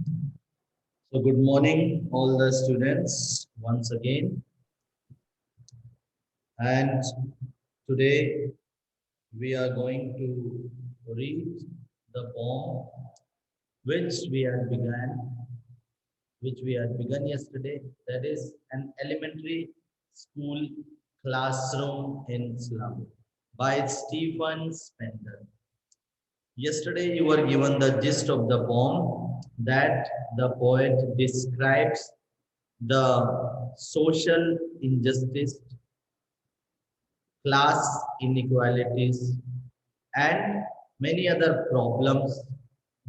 So good morning, all the students once again. And today we are going to read the poem which we had begun yesterday. That is an elementary school classroom in Slum by Stephen Spender. Yesterday, you were given the gist of the poem that the poet describes the social injustice, class inequalities, and many other problems,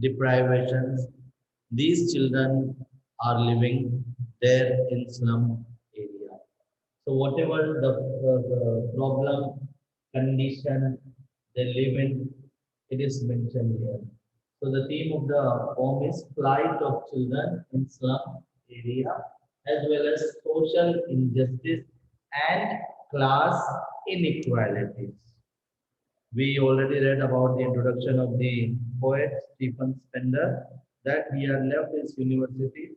deprivations. These children are living there in slum area. So whatever the problem, condition they live in, it is mentioned here. So the theme of the poem is flight of children in slum area, as well as social injustice and class inequalities. We already read about the introduction of the poet Stephen Spender that he had left his university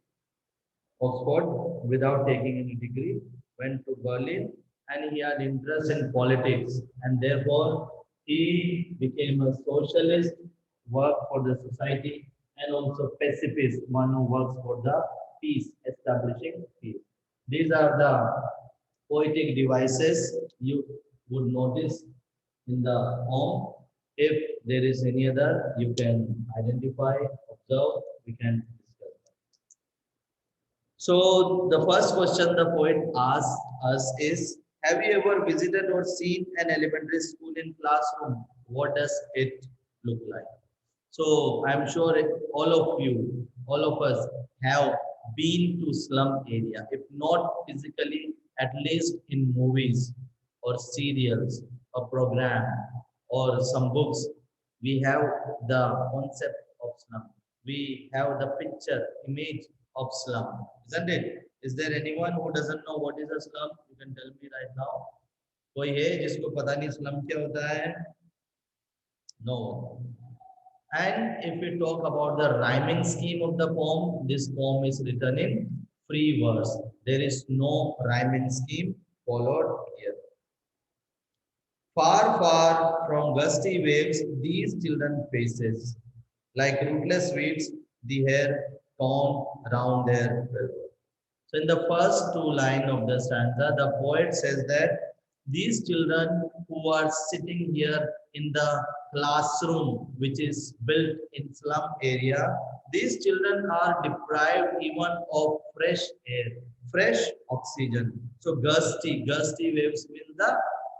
Oxford without taking any degree, went to Berlin, and he had interest in politics, and therefore he became a socialist, worked for the society, and also pacifist, one who works for the peace, establishing peace. These are the poetic devices you would notice in the poem. If there is any other, you can identify, observe, we can discuss. So the first question the poet asks us is, have you ever visited or seen an elementary school in classroom? What does it look like? So I'm sure all of you, all of us have been to slum area, if not physically, at least in movies or serials or program or some books. We have the concept of slum. We have the picture, image of slum, isn't it? Is there anyone who doesn't know what is a slum? You can tell me right now. कोई है जिसको पता नहीं slum क्या होता है? No. And if we talk about the rhyming scheme of the poem, this poem is written in free verse. There is no rhyming scheme followed here. Far, far from gusty waves, these children faces, like rootless weeds, the hair torn around their pillow. So in the first two lines of the stanza, the poet says that these children who are sitting here in the classroom, which is built in slum area, these children are deprived even of fresh air, fresh oxygen. So gusty waves mean the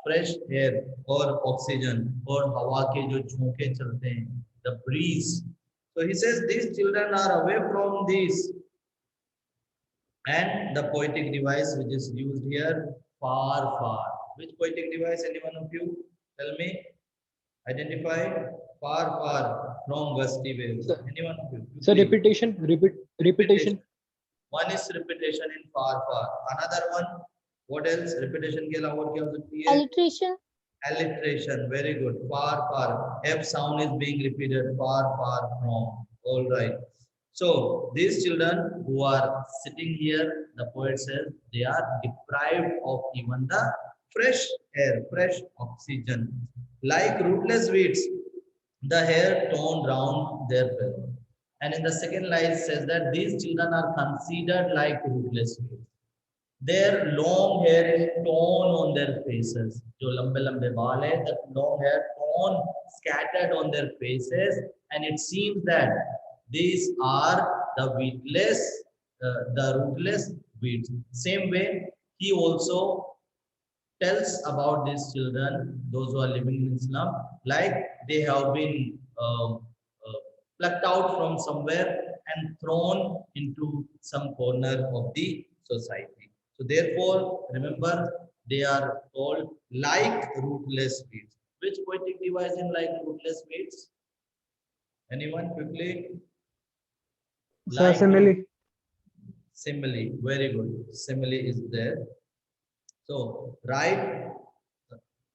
fresh air or oxygen or हवा के जो झोंके चलते हैं, the breeze. So he says these children are away from these, and the poetic device which is used here, far, far. Which poetic device, any one of you? Tell me. Identify. Far, far from gusty waves. So, Any one of you? so Quickly. repetition. Repetition. One is repetition in far, far. Another one, what else? Repetition के अलावा और क्या हो सकती है? Alliteration. Alliteration. Very good. Far, far. F sound is being repeated. Far, far from. All right. So these children who are sitting here, the poet says they are deprived of even the fresh air, fresh oxygen. Like rootless weeds, the hair torn round their pillow. And in the second line it says that these children are considered like rootless weeds. Their long hair is torn on their faces. जो लंबे लंबे बाल है, that long hair torn, scattered on their faces, and it seems that these are the rootless weeds. Same way, he also tells about these children, those who are living in slum, like they have been plucked out from somewhere and thrown into some corner of the society. So therefore, remember, they are called like rootless weeds. Which poetic device in like rootless weeds? Anyone quickly? Sir, Like simile. simile. Very good. Simile is there. So right,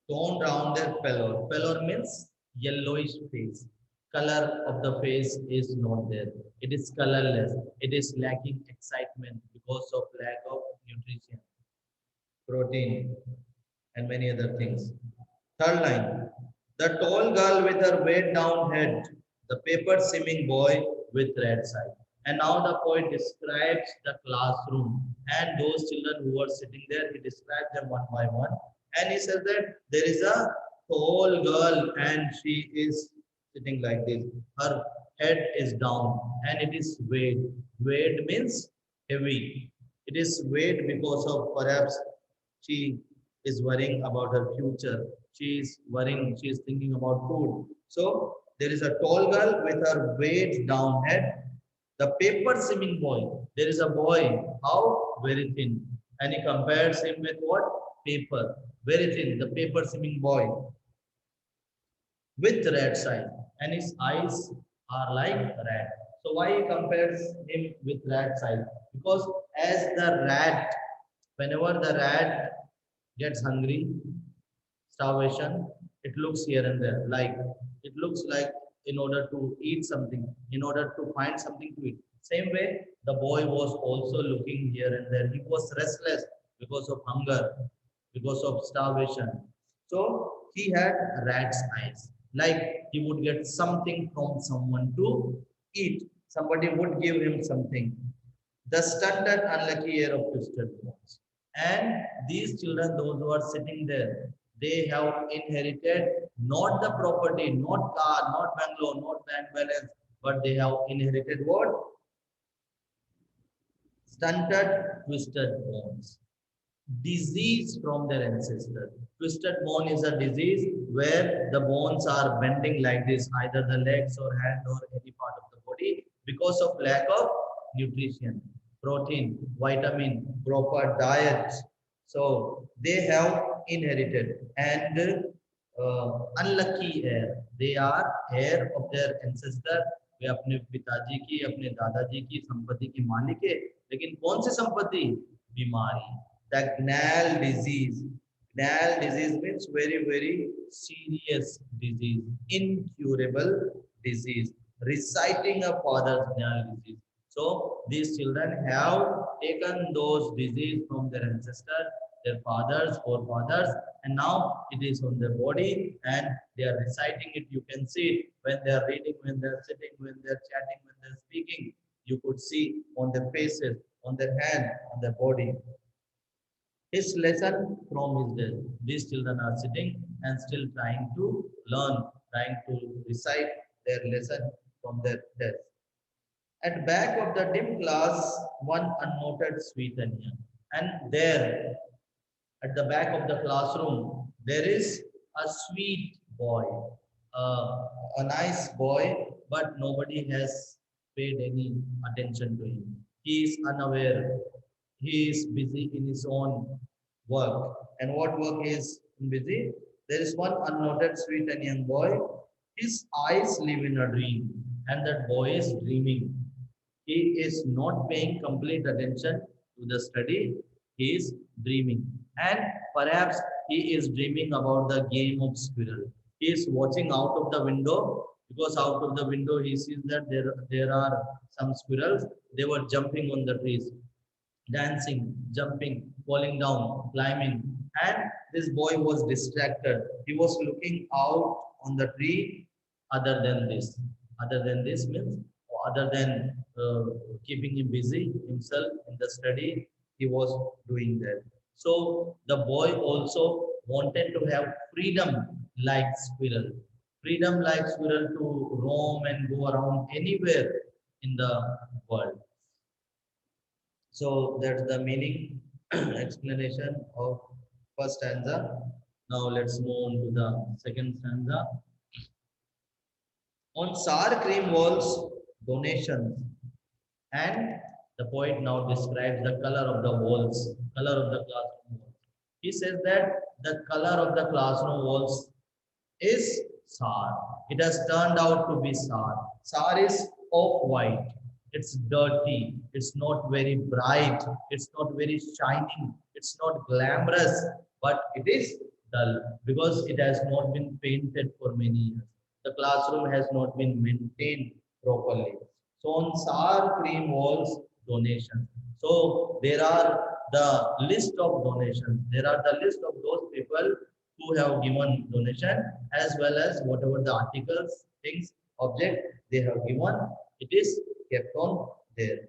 torn round their pallor. Pallor means yellowish face. color of the face is not there. It is colorless. It is lacking excitement because of lack of nutrition, protein, and many other things. Third line, the tall girl with her weighed down head, the paper simming boy with red side. And now the poet describes the classroom and those children who are sitting there. He describes them one by one. And he says that there is a tall girl and she is sitting like this. Her head is down and it is weighed. Weighed means heavy. It is weighed because of perhaps she is worrying about her future. She is worrying, she is thinking about food. So there is a tall girl with her weight down head. The paper simming boy, there is a boy, how? Very thin. And he compares him with what? Paper. Very thin, the paper simming boy with red side. And his eyes are like rat. So why he compares him with rat side? Because as the rat, whenever the rat gets hungry, starvation, it looks here and there. Like it looks like in order to eat something, in order to find something to eat. Same way, the boy was also looking here and there. He was restless because of hunger, because of starvation. So he had rat's eyes. Like he would get something from someone to eat. Somebody would give him something. The stunted, unlucky heir of twisted bones. And these children, those who are sitting there, they have inherited not the property, not car, not bungalow, not bank balance, but they have inherited what? Stunted, twisted bones. Disease from their ancestors. Twisted bone is a disease where the bones are bending like this, either the legs or hand or any part of the body because of lack of nutrition, protein, vitamin, proper diet. So they have inherited and unlucky heir. They are heir of their ancestor. वे अपने पिताजी की अपने दादाजी की संपत्ति की मालिक है लेकिन कौन सी संपत्ति बीमारी the gnal disease. Gnal disease means very, very serious disease, incurable disease, reciting a father's gnal disease. So these children have taken those disease from their ancestors, their fathers, forefathers, and now it is on their body and they are reciting it. You can see it when they are reading, when they are sitting, when they are chatting, when they are speaking. You could see on their faces, on their hand, on their body. His lesson from his death. These children are sitting and still trying to learn, trying to recite their lesson from their death. At back of the dim class, one unnoted sweet and young. And there, at the back of the classroom, there is a sweet boy, a nice boy, but nobody has paid any attention to him. He is unaware. He is busy in his own work. And what work is busy? There is one unnoted sweet and young boy. His eyes live in a dream, and that boy is dreaming. He is not paying complete attention to the study. He is dreaming. And perhaps he is dreaming about the game of squirrel. He is watching out of the window because out of the window he sees that there are some squirrels. They were jumping on the trees, dancing, jumping, falling down, climbing. And this boy was distracted. He was looking out on the tree other than this. Other than this means other than keeping him busy himself in the study, he was doing that. So the boy also wanted to have freedom like squirrel. Freedom like squirrel to roam and go around anywhere in the world. So that's the meaning explanation of first stanza. Now let's move on to the second stanza. On sour cream walls, donations. And the poet now describes the color of the walls, color of the classroom walls. He says that the color of the classroom walls is sour. It has turned out to be sour. Sour is off-white. It's dirty. It's not very bright. It's not very shining. It's not glamorous, but it is dull because it has not been painted for many years. The classroom has not been maintained properly. So on sour cream walls, donations. So there are the list of donations. There are the list of those people who have given donation as well as whatever the articles, things, object they have given. It is kept on there,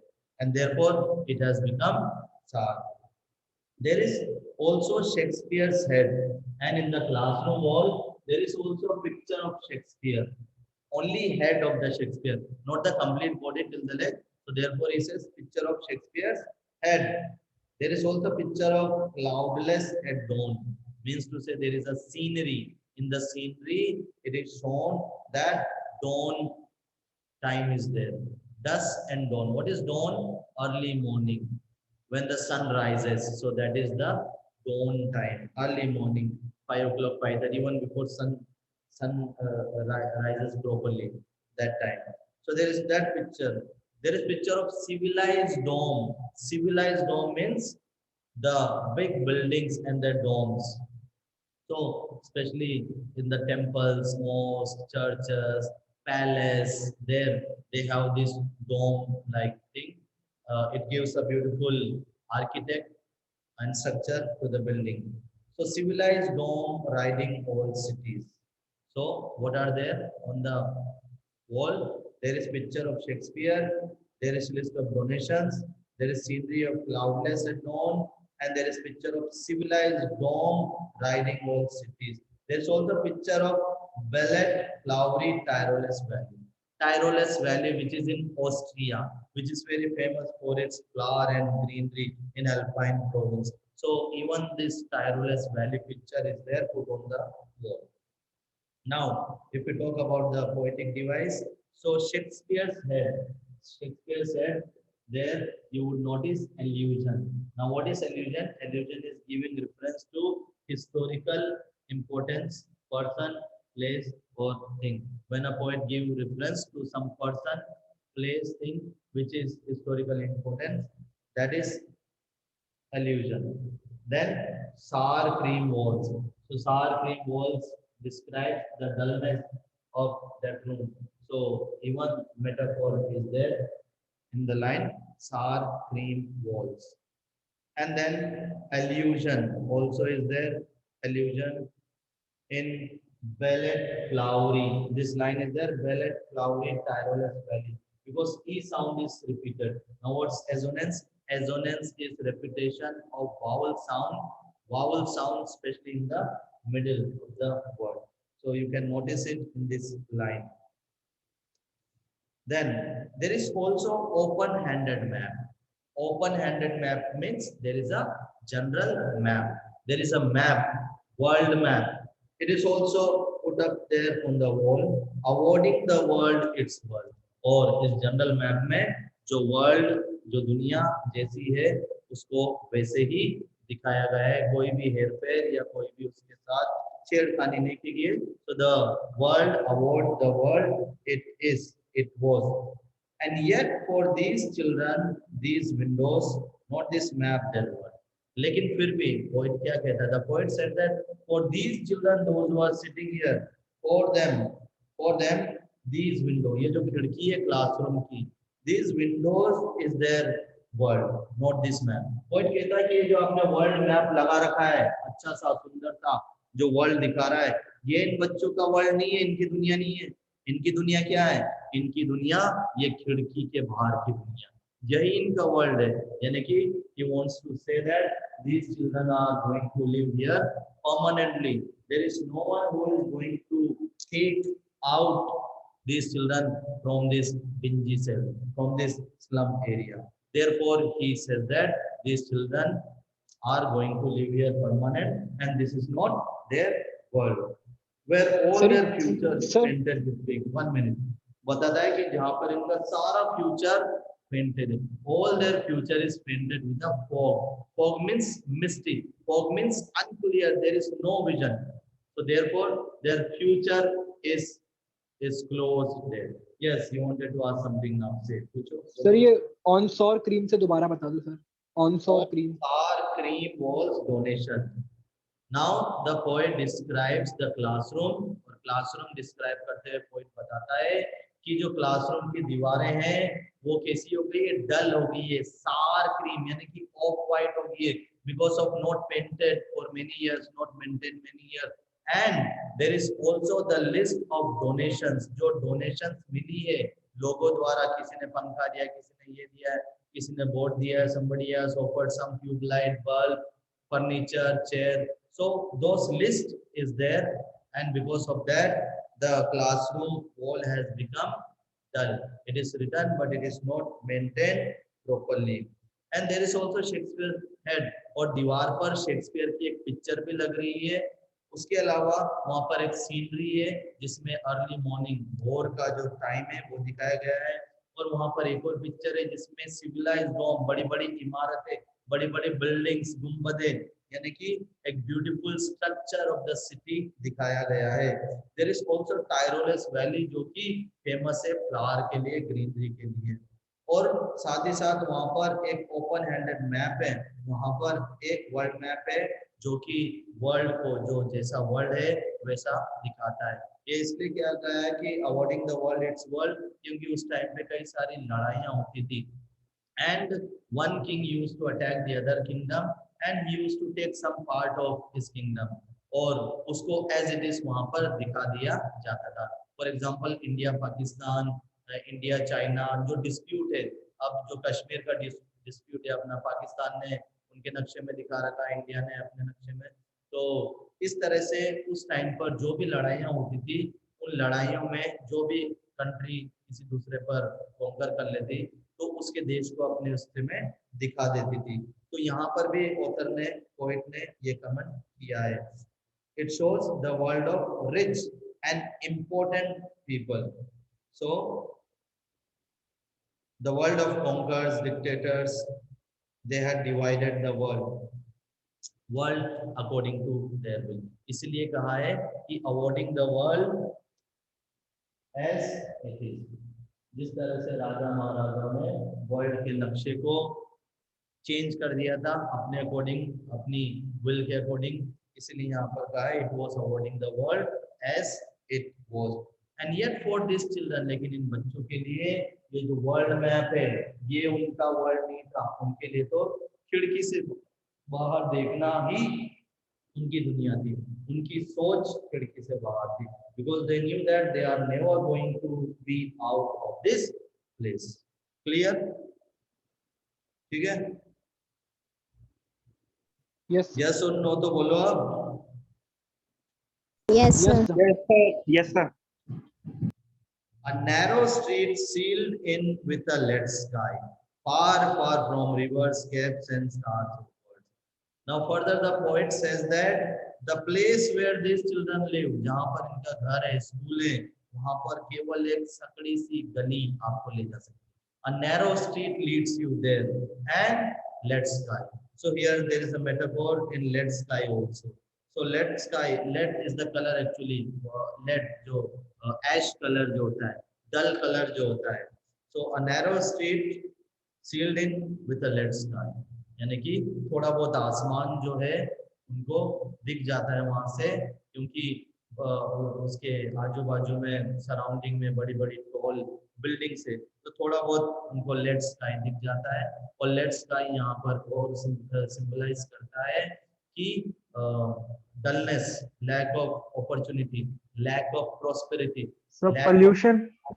and therefore it has become sour. There is also Shakespeare's head, and in the classroom wall, there is also a picture of Shakespeare. Only head of the Shakespeare, not the complete body till the leg. So therefore, he says picture of Shakespeare's head. There is also picture of cloudless at dawn. Means to say there is a scenery. In the scenery, it is shown that dawn time is there. Dusk and dawn. What is dawn? Early morning when the sun rises. So that is the dawn time, early morning, 5 o'clock, 5:30, even before sun rises properly. That time. So there is that picture. There is picture of civilized dome. Civilized dome means the big buildings and the domes. So, especially in the temples, mosques, churches, palace, there they have this dome-like thing. It gives a beautiful architect and structure to the building. So, civilized dome riding old cities. So, what are there on the wall? There is picture of Shakespeare. There is list of donations. There is scenery of cloudless at dawn, and there is picture of civilized dome riding old cities. There is also picture of Bellet Flowery Tyrolese Valley. Tyrolese Valley, which is in Austria, which is very famous for its flower and greenery in Alpine province. So even this Tyrolese Valley picture is there put on the wall. Now, if we talk about the poetic device, so Shakespeare's head, there you would notice allusion. Now, what is allusion? Allusion is giving reference to historical importance, person, place, or thing. When a poet gives reference to some person, place, thing, which is historical importance, that is allusion. Then sour cream walls. So sour cream walls describe the dullness of that room. So even metaphor is there in the line sour cream walls. And then allusion also is there. Allusion in Bellet Flowery. This line is there, Bellet Flowery Tyrolese Valley. Because E sound is repeated. Now what's assonance? Assonance is repetition of vowel sound. Vowel sound especially in the middle of the word. So you can notice it in this line. Then there is also open-handed map. Open-handed map means there is a general map. There is a map, world map. It is also put up there on the wall, awarding the world its worth. और इस general map में जो world जो दुनिया जैसी है उसको वैसे ही दिखाया गया है कोई भी हेरफेर या कोई भी उसके साथ छेड़खानी नहीं की गई so the world award the world it was and yet for these children these windows not this map their world लेकिन फिर भी poet क्या कहता था poet said that for these children those who are sitting here for them these window ये जो खिड़की है क्लासरूम की these windows is their world not this map poet कहता है कि ये जो आपने वर्ल्ड मैप लगा रखा है अच्छा सा सुंदर सा जो वर्ल्ड दिखा रहा है ये इन बच्चों का वर्ल्ड नहीं है इनकी दुनिया नहीं है इनकी दुनिया क्या है इनकी दुनिया ये खिड़की के बाहर की दुनिया यही इनका वर्ल्ड है यानी कि he wants to say that these children are going to live here permanently there is no one who is going to take out these children from this dingy cell from this slum area therefore he says that these children are going to live here permanent and this is not their world where all Sir, their future is sir, painted with big 1 minute बताता है कि जहां पर इनका सारा future painted है all their future is painted with a fog means misty fog means unclear there is no vision so therefore their future is closed there yes you wanted to ask something now say पूछो sir ये ऑन सॉर cream से दोबारा बता दो sir ऑन सॉर all cream our cream was donation Now the poet describes the classroom, और क्लासरूम डिस्क्राइब करते हुए पोइट बताता है कि जो क्लासरूम की दीवारें हैं वो कैसी हो गई है, डल हो गई है, सार क्रीम यानी कि ऑफ वाइट हो गई है, because of not painted for many years, not maintain many year. And there is also the list of donations, जो डोनेशंस मिली है लोगों द्वारा, किसी ने पंखा दिया, किसी ने ये दिया है, किसी ने बोर्ड दिया है, somebody has offered some tube light bulb, furniture, chair. So those list is there, and because of that, the classroom wall has become dull. It is written, but it is not maintained properly. And there is also Shakespeare head, और दीवार पर Shakespeare की एक picture भी लग रही है। उसके अलावा वहां पर एक सीनरी है जिसमें अर्ली मॉर्निंग, भोर का जो टाइम है वो दिखाया गया है। और वहां पर एक और पिक्चर है जिसमें सिविलाइज्ड डोम, बड़ी बड़ी इमारतें, बड़ी बड़ी बिल्डिंग्स, गुंबदें, यानी कि एक beautiful structure of the city दिखाया गया है। देयर इज आल्सो टायरोलेस वैली, जो कि फेमस है फ्लावर के लिए, ग्रीनरी के लिए। और साथ ही साथ वहां पर एक ओपन हैंडेड मैप है, वहां पर एक वर्ल्ड मैप है जो कि वर्ल्ड को, जो जैसा वर्ल्ड है वैसा दिखाता है। ये इसलिए किया गया है कि awarding the world it's world, क्योंकि उस टाइम पे कई सारी लड़ाइयाँ होती थी, and one king used to attack the other kingdom and he used to take some part of his kingdom, और उसको एज इट इज वहां पर दिखा दिया जाता था। For example India Pakistan, India China जो डिस्प्यूट है, अब जो कश्मीर का डिस्प्यूट है अपना, पाकिस्तान ने उनके नक्शे में दिखा रखा है, इंडिया ने अपने नक्शे में। तो इस तरह से उस टाइम पर जो भी लड़ाइयाँ होती थी, उन लड़ाइयों में जो भी कंट्री किसी दूसरे पर कॉन्कर कर लेती तो उसके देश को अपने उससे में दिखा देती थी। तो यहाँ पर भी ऑथर ने, पोएट ने ये कमेंट किया है। It shows the world of rich and important people. So the world of conquerors, dictators, they had divided the world according to their will. इसलिए कहा है कि awarding the world as it is, जिस तरह से राजा महाराजा ने वर्ल्ड के नक्शे को चेंज कर दिया था अपने अकॉर्डिंग, अपनी विल के अकॉर्डिंग, इसलिए यहाँ पर कहा है it was awarding the world as it was. And yet for this children, लेकिन इन बच्चों के लिए ये जो वर्ल्ड मैप है ये उनका वर्ल्ड नहीं था, उनके लिए तो खिड़की से बाहर देखना ही उनकी दुनिया थी, उनकी सोच खिड़की से बाहर थी, because they knew that they are never going to be out of this place. Clear? ठीक है? Yes. Yes or no तो बोलो अब। Yes, Yes, sir. sir. Yes, sir. Yes, sir. A narrow street sealed in with a lead sky, far far from rivers, caves and stars of words. Now further the poet says that the place where these children live, जहाँ पर इनका घर है, school है, वहाँ पर केवल एक सकड़ी सी गली आपको ले जा सकती है। A narrow street leads you there and lead sky. So here there is a metaphor in lead sky also. So lead sky, lead is the color actually, lead जो ash color जो होता है, dull color जो होता है। So a narrow street sealed in with a lead sky, यानी कि थोड़ा बहुत आसमान जो है उनको दिख जाता है वहां से, क्योंकि उसके आजू बाजू में सराउंडिंग में बड़ी बड़ी टॉल बिल्डिंग्स है, तो थोड़ा बहुत उनको लेड स्काई दिख जाता है। और लेड स्काई यहाँ पर और सिंबलाइज करता है कि dullness, lack of opportunity, lack of prosperity, So lack pollution. of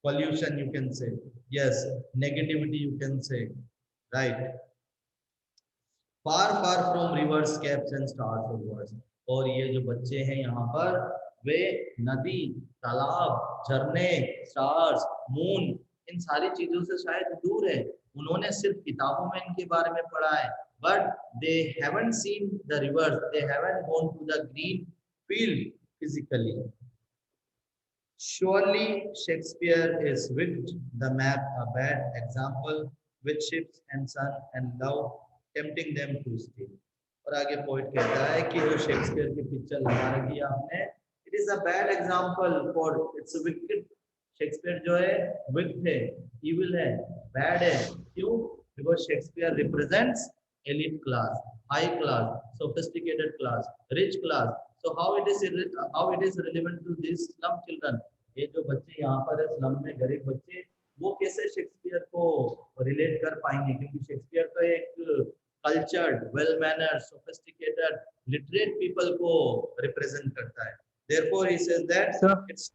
pollution you can say, yes, negativity you can say, right? Far far from rivers, caves and stars of words. और ये जो बच्चे हैं यहाँ पर, वे नदी, तालाब, झरने, स्टार्स, मून, इन सारी चीजों से शायद दूर है। उन्होंने सिर्फ किताबों में इनके बारे में पढ़ा है, but they haven't seen the rivers, they haven't gone to the green field physically. Surely Shakespeare is with the map a bad example, with ships and sun and love tempting them to stay. और आगे poet कहता है कि जो Shakespeare की picture लगा रखी है आपने, it is a bad example for, it's wicked. Shakespeare जो है विक्ट है, इविल है, बैड है। क्यों? Because Shakespeare represents elite class, high class, sophisticated class, rich class. So how it is relevant to these slum children? ये जो बच्चे यहाँ पर है स्लम में गरीब बच्चे, वो कैसे शेक्सपियर को रिलेट कर पाएंगे, क्योंकि शेक्सपियर तो एक cultured, well mannered, sophisticated, literate people को रिप्रेजेंट करता है. Therefore he says that Sir, it's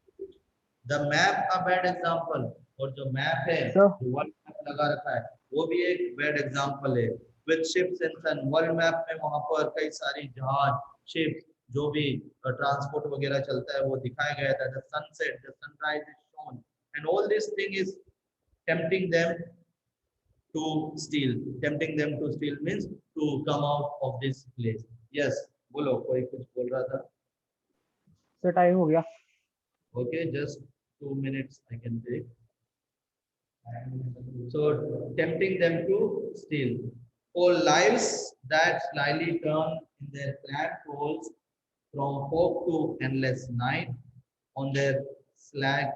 the map a bad example. और जो मैप है, sir, जो वर्ल्ड मैप लगा रखा है, वो भी एक बैड एग्जांपल है. With ships and sun, world map में वहां पर कई सारी जहाज, शिप्स, जो भी ट्रांसपोर्ट वगैरह चलता है वो दिखाया गया था. The sunset, the sunrise is shown, and all this thing is tempting them to steal. Tempting them to steal means to come out of this place. Yes, बोलो, कोई कुछ बोल रहा था. sir, टाइम हो गया. Okay, just 2 minutes I can take. So tempting them to steal. For lives that slyly turn in their cramped holes from fog to endless night on their slag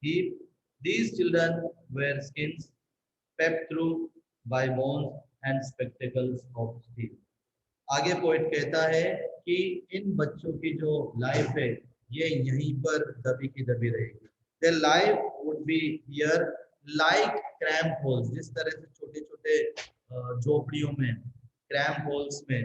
heap, these children wear skins pepped through by bones and spectacles of steel. आगे poet कहता है कि इन बच्चों की जो life है ये यहीं पर दबी की दबी रहेगी. Their life would be here like cramped holes. जिस तरह से छोटे छोटे झोपड़ियों में, क्रैम्प होल्स में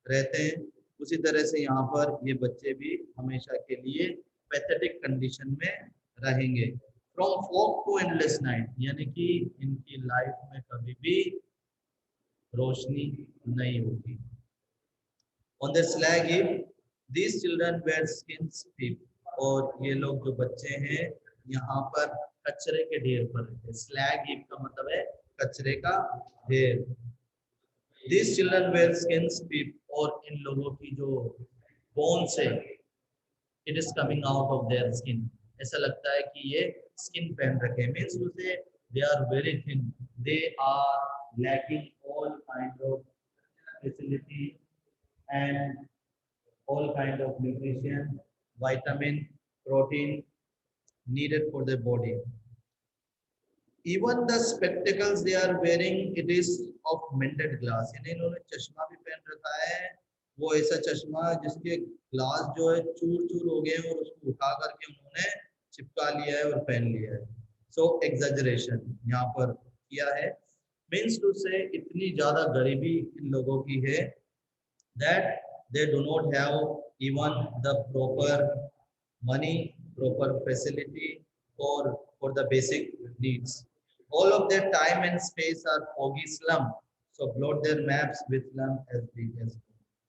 रहते हैं, उसी तरह से यहाँ पर ये बच्चे भी हमेशा के लिए पैथेटिक कंडीशन में रहेंगे. From fog to endless night, यानी कि इनकी लाइफ में कभी भी रोशनी नहीं होगी. On the slag heap, these children wear skins heap. और ये लोग जो बच्चे हैं यहाँ पर कचरे के ढेर पर रहते हैं. स्लैग हीप का मतलब है कचरे का ढेर. These children wear skins heap, और इन लोगों की जो bones है, it is coming out of their skin. ऐसा लगता है कि ये स्किन पहन रखे हैं. Means to say they are very thin. They are lacking all kind of facility and all kind of nutrition, vitamin, protein needed for the body. Even the spectacles they are wearing, it is of mended glass. यानी इन्होंने चश्मा भी पहन रखा है, वो ऐसा चश्मा जिसके ग्लास जो है चूर चूर हो गए हैं और उसको उठा करके उन्होंने चिपका लिया है और पहन लिया है. सो एग्जैजरेशन यहाँ पर किया है. मीन्स टू से इतनी ज्यादा गरीबी इन लोगों की है that they do not have even the proper money, proper facility for the basic needs. All of their time and space are foggy slum, so plot their maps with slum as big as.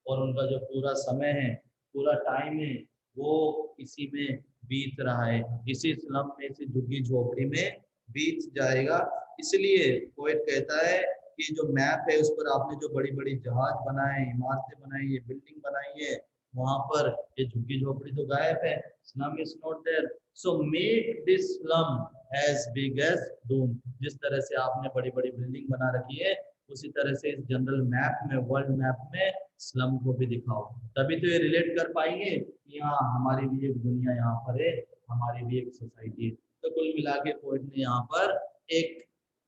और उनका जो पूरा समय है, पूरा time है, वो इसी में बीत रहा है, इसी स्लम में, इसी झुग्गी झोपड़ी में बीत जाएगा. इसलिए पोएट कहता है कि जो मैप है उस पर आपने जो बड़ी बड़ी जहाज बनाए, इमारतें बनाई है, बिल्डिंग बनाई है, वहां पर ये झुग्गी झोपड़ी तो गायब है. Slum is not there. So make this slum as big as doom. जिस तरह से आपने बड़ी बड़ी बिल्डिंग बना रखी है, उसी तरह से इस जनरल मैप में, वर्ल्ड मैप में स्लम को भी दिखाओ. तभी तो ये रिलेट कर पाएंगे कि हाँ हमारी भी एक दुनिया यहाँ पर है, हमारी भी एक सोसाइटी है. तो कुल मिला के पोएट ने यहाँ पर एक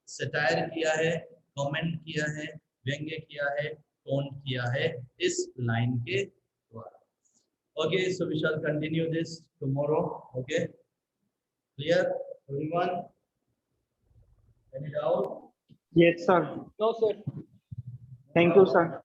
सटायर किया है, कमेंट किया है, व्यंग्य किया है, टोन किया है इस लाइन के द्वारा. Okay, so we shall continue this tomorrow. Okay, clear everyone? Any doubt? Yes, sir. No, sir. Thank you, sir.